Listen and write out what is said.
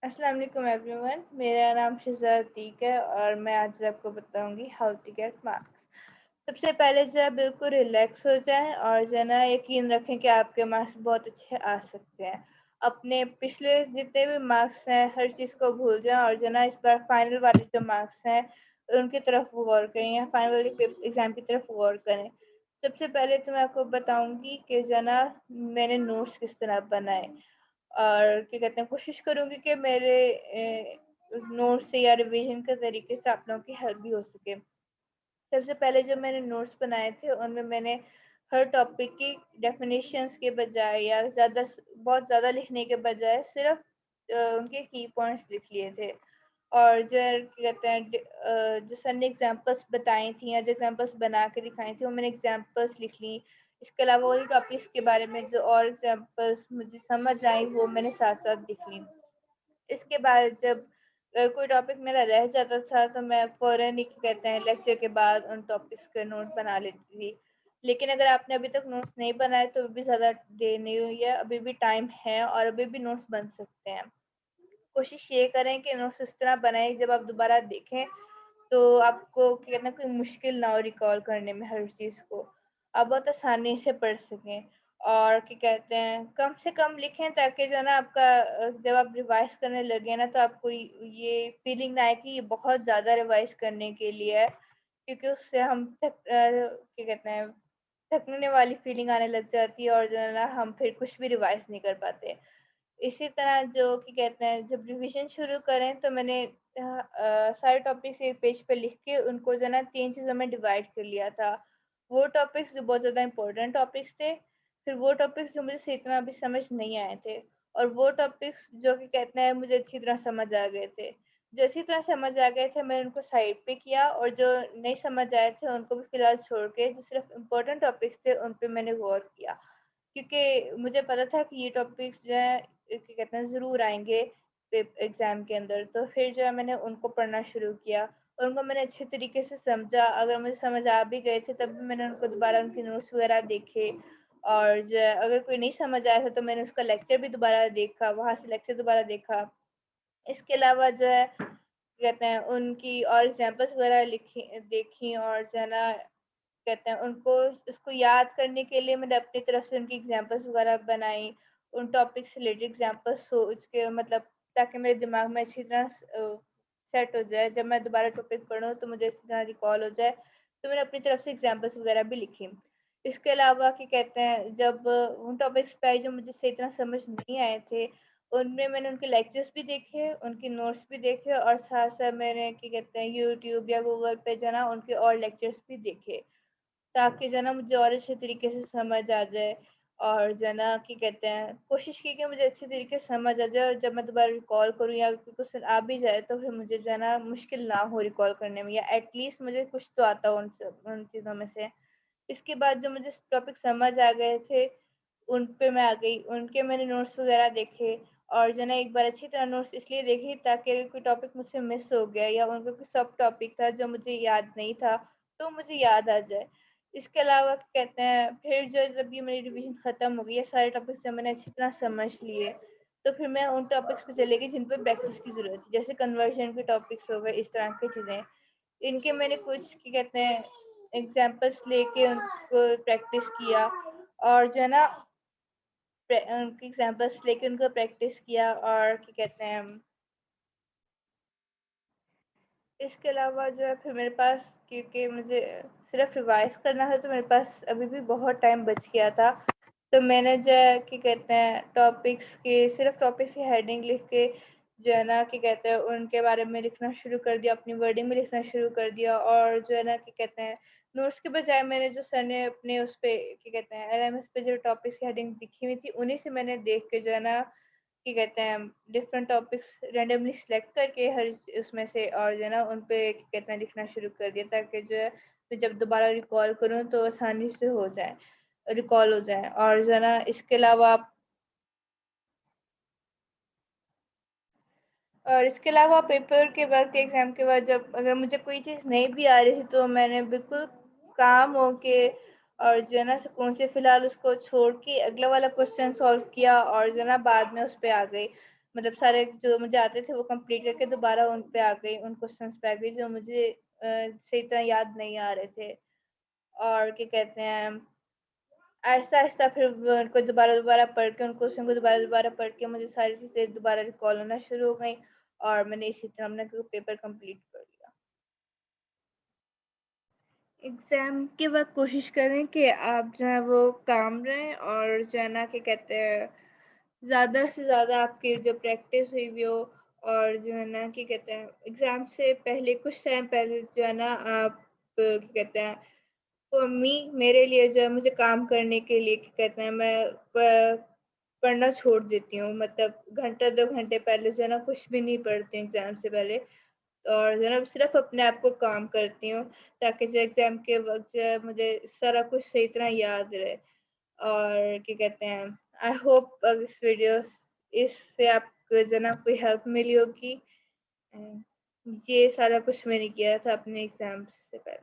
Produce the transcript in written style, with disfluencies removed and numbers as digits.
السلام علیکم every one, میرا نام شزا عتیق ہے اور میں آج آپ کو بتاؤں گی ہاؤ ٹو گیٹ مارکس۔ سب سے پہلے جو ہے بالکل ریلیکس ہو جائیں اور جو ہے نا یقین رکھیں کہ آپ کے مارکس بہت اچھے آ سکتے ہیں۔ اپنے پچھلے جتنے بھی مارکس ہیں ہر چیز کو بھول جائیں اور جو ہے نا اس بار فائنل والے جو مارکس ہیں ان کی طرف غور کریں یا فائنل والے ایگزام کی طرف غور کریں۔ سب سے پہلے تو میں آپ کو بتاؤں گی کہ جو ہے نا میں نے نوٹس کس طرح بنائے، اور کیا کہتے ہیں کوشش کروں گی کہ میرے نوٹس سے یا ریویژن کے طریقے سے آپ لوگوں کی ہیلپ بھی ہو سکے۔ سب سے پہلے جو میں نے نوٹس بنائے تھے ان میں نے ہر ٹاپک کی ڈیفینیشنس کے بجائے یا بہت زیادہ لکھنے کے بجائے صرف ان کے کی پوائنٹس لکھ لیے تھے، اور جو کیا کہتے ہیں جو سر نے ایگزامپلس بتائی تھیں یا جو ایگزامپلس بنا کے دکھائی تھیں وہ میں نے ایگزامپلس لکھ لی۔ اس کے علاوہ وہی ٹاپکس کے بارے میں جو اور ایگزامپلس مجھے سمجھ آئیں وہ میں نے ساتھ ساتھ لکھ لی۔ اس کے بعد جب کوئی ٹاپک میرا رہ جاتا تھا تو میں فوراً ہی کیا کہتے ہیں لیکچر کے بعد ان ٹاپکس کے نوٹ بنا لیتی تھی۔ لیکن اگر آپ نے ابھی تک نوٹس نہیں بنائے تو ابھی زیادہ دیر نہیں ہوئی ہے، ابھی بھی ٹائم ہے اور ابھی بھی نوٹس بن سکتے ہیں۔ کوشش یہ کریں کہ نوٹس اس طرح بنائیں جب آپ دوبارہ دیکھیں تو آپ کو کیا کہتے ہیں کوئی مشکل نہ ہو ریکال کرنے میں، ہر چیز کو آپ بہت آسانی سے پڑھ سکیں۔ اور کیا کہتے ہیں کم سے کم لکھیں تاکہ جو ہے نا آپ کا جب آپ ریوائز کرنے لگے نا تو آپ کو یہ فیلنگ نہ آئے کہ یہ بہت زیادہ ریوائز کرنے کے لیے ہے، کیونکہ اس سے ہم کیا کہتے ہیں تھکنے والی فیلنگ آنے لگ جاتی ہے اور جو ہے نا ہم پھر کچھ بھی ریوائز نہیں کر پاتے۔ اسی طرح جو کہ کہتے ہیں جب ریویژن شروع کریں تو میں نے سارے ٹاپکس ایک پیج پہ لکھ کے ان کو جو ہے نا 3 چیزوں میں ڈیوائڈ کر لیا تھا۔ وہ ٹاپکس جو بہت زیادہ امپورٹنٹ ٹاپکس تھے، پھر وہ ٹاپکس جو مجھے صحیح طرح ابھی سمجھ نہیں آئے تھے، اور وہ ٹاپکس جو کہ کہتے ہیں مجھے اچھی طرح سمجھ آ گئے تھے۔ جو اچھی طرح سمجھ آ گئے تھے میں نے ان کو سائڈ پہ کیا، اور جو نہیں سمجھ آئے تھے ان کو بھی فی الحال چھوڑ کے جو صرف امپورٹنٹ ٹاپکس تھے ان پہ میں نے غور کیا، کیونکہ مجھے پتا تھا کہ یہ ٹاپکس جو ہے کیا کہتے ہیں ضرور آئیں گے ایگزام کے اندر۔ تو پھر جو ہے میں نے ان کو پڑھنا شروع کیا اور ان کو میں نے اچھے طریقے سے سمجھا۔ اگر مجھے سمجھ آ بھی گئے تھے تب بھی میں نے ان کو دوبارہ ان کے نوٹس وغیرہ دیکھے، اور جو ہے اگر کوئی نہیں سمجھ آیا تھا تو میں نے اس کا لیکچر بھی دوبارہ دیکھا، وہاں سے لیکچر دوبارہ دیکھا۔ اس کے علاوہ جو ہے کہتے ہیں ان کی اور ایگزامپلس وغیرہ لکھی دیکھی، اور جو ہے نا کہتے ہیں ان کو اس کو یاد کرنے کے لیے میں نے اپنی طرف سے ان کی ایگزامپلس وغیرہ بنائی، ان ٹاپک سے ریلیٹڈ ایگزامپلس سوچ کے، مطلب تاکہ میرے دماغ میں اچھی طرح سیٹ ہو جائے، جب میں دوبارہ ٹاپک پڑھوں تو مجھے اچھی طرح ریکال ہو جائے۔ تو میں نے اپنی طرف سے ایگزامپلس وغیرہ بھی لکھی۔ اس کے علاوہ کیا کہتے ہیں جب ان ٹاپکس پہ جو مجھے صحیح طرح سمجھ نہیں آئے تھے ان میں نے ان کے لیکچرز بھی دیکھے، ان کے نوٹس بھی دیکھے، اور ساتھ ساتھ میں نے کیا کہتے ہیں یوٹیوب یا گوگل پہ جو ہے نا ان کے اور لیکچرز بھی دیکھے، تاکہ جو ہے نا مجھے اور اچھے طریقے سے سمجھ آ جائے، اور جو ہے نا کیا کہتے ہیں کوشش کی کہ مجھے اچھے طریقے سے سمجھ آ جائے، اور جب میں دوبارہ ریکال کروں یا کوئی کوشچن آ بھی جائے تو پھر مجھے جو ہے نا مشکل نہ ہو ریکال کرنے میں، یا ایٹ لیسٹ مجھے کچھ تو آتا ہو ان چیزوں میں سے۔ اس کے بعد جو مجھے ٹاپک سمجھ آ گئے تھے ان پہ میں آ گئی، ان کے میں نے نوٹس وغیرہ دیکھے، اور جو ہے نا ایک بار اچھی طرح نوٹس اس لیے دیکھی تاکہ اگر کوئی ٹاپک مجھ سے مس ہو گیا یا ان کا کوئی سب ٹاپک تھا جو مجھے یاد نہیں تھا تو مجھے یاد آ جائے۔ اس کے علاوہ کیا کہتے ہیں پھر جو جب یہ میری ریویژن ختم ہو گئی ہے سارے ٹاپکس جب میں نے اچھی طرح سمجھ لیے تو پھر میں ان ٹاپکس پہ چلے گئی جن پہ پریکٹس کی ضرورت ہے، جیسے کنورژن کے ٹاپکس ہو گئے، اس طرح کی چیزیں۔ ان کے میں نے کچھ کیا کہتے ہیں ایگزامپلس لے کے ان کو پریکٹس کیا، اور جو ہے نا ان کی ایگزامپلس لے کے ان کو پریکٹس کیا، اور کیا کہتے ہیں اس کے علاوہ جو ہے پھر میرے پاس کیونکہ مجھے صرف ریوائز کرنا تھا تو میرے پاس ابھی بھی بہت ٹائم بچ گیا تھا، تو میں نے جو ہے کیا کہتے ہیں ٹاپکس کے صرف ٹاپکس کی ہیڈنگ لکھ کے جو ہے نا کیا کہتے ہیں ان کے بارے میں لکھنا شروع کر دیا، اپنی ورڈنگ میں لکھنا شروع کر دیا، اور جو ہے نا کیا کہتے ہیں نوٹس کے بجائے میں نے جو سر نے اپنے اس پہ کیا کہتے ہیں ایل ایم ایس پہ جو ٹاپکس کی ہیڈنگ لکھی ہوئی تھی انہیں سے میں نے دیکھ کے جو ہے نا کیا کہتے ہیں ڈفرینٹ ٹاپکس رینڈملی سلیکٹ کر کے ہر اس میں سے، اور جو ہے نا ان پہ کیا کہتے ہیں لکھنا شروع کر دیا تاکہ جو ہے میں جب دوبارہ ریکال کروں تو آسانی سے ہو جائے، ریکال ہو جائے۔ اور جو ہے نا اس کے علاوہ پیپر کے وقت ایگزام کے بعد جب اگر مجھے کوئی چیز نہیں بھی آ رہی تھی تو میں نے بالکل کام ہو کے اور جو ہے نا سکون سے فی الحال اس کو چھوڑ کے اگلا والا کوشچن سالو کیا، اور جو ہے نا بعد میں اس پہ آ گئی۔ مطلب سارے جو مجھے آتے تھے وہ کمپلیٹ کر کے دوبارہ ان پہ آ گئی، ان کوشچنس پہ آ گئی جو مجھے صحیح طرح یاد نہیں آ رہے تھے. اور کیا کہتے ہیں، آہستہ آہستہ پھر ان کو دوبارہ پڑھ کے، ان کوشچن کو دوبارہ پڑھ کے مجھے ساری چیزیں دوبارہ ریکال ہونا شروع ہو گئیں، اور میں نے اسی طرح اپنا پیپر کمپلیٹ کر لیا. ایگزام کے وقت کوشش کریں کہ آپ جو ہے وہ کام رہیں، اور جو ہے نا کیا کہتے ہیں، زیادہ سے زیادہ آپ کی جو پریکٹس ہوئی ہوئی ہو، اور جو ہے نا کیا کہتے ہیں ایگزام سے پہلے کچھ ٹائم پہلے جو ہے نا آپ کیا کہتے ہیں، میرے لیے جو ہے مجھے کام کرنے کے لیے کیا کہتے ہیں، میں پڑھنا چھوڑ دیتی ہوں. مطلب گھنٹہ 2 گھنٹے پہلے جو ہے نا کچھ بھی نہیں پڑھتی ایگزام سے پہلے، اور جو ہے نا صرف اپنے آپ کو کام کرتی ہوں تاکہ جو ایگزام کے وقت جو ہے مجھے سارا کچھ صحیح طرح یاد رہے. اور کیا کہتے ہیں، آئی ہوپ اس ویڈیو اس سے آپ کو جو ہے نا کوئی ہیلپ ملی ہوگی. یہ سارا کچھ میں نے کیا تھا اپنے ایگزام سے پہلے.